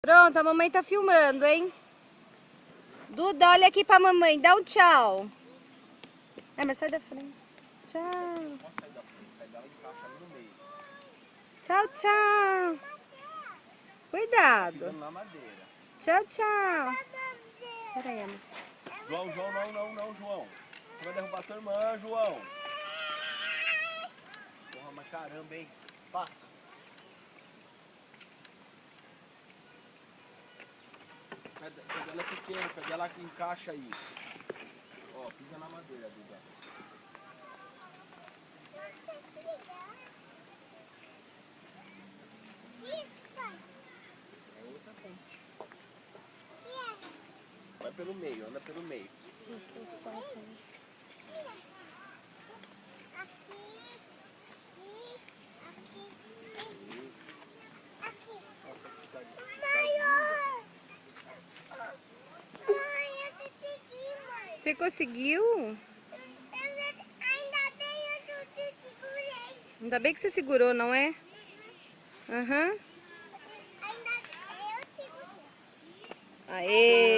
Pronto, a mamãe tá filmando, hein? Duda, olha aqui pra mamãe, dá um tchau. É, mas sai da frente. Tchau. Posso sair da frente, sai dela encaixa ali no meio. Tchau, tchau. Cuidado. Pisando na madeira. Tchau, tchau. Pera aí, amor. João, João. Você vai derrubar tua irmã, João. Porra, mas caramba, hein? Passa. Pega ela é pequena, pega ela que encaixa aí. Ó, pisa na madeira, Duda. É outra ponte. Vai pelo meio, anda pelo meio. Você conseguiu? Ainda bem que você segurou, não é? Aham. Aê!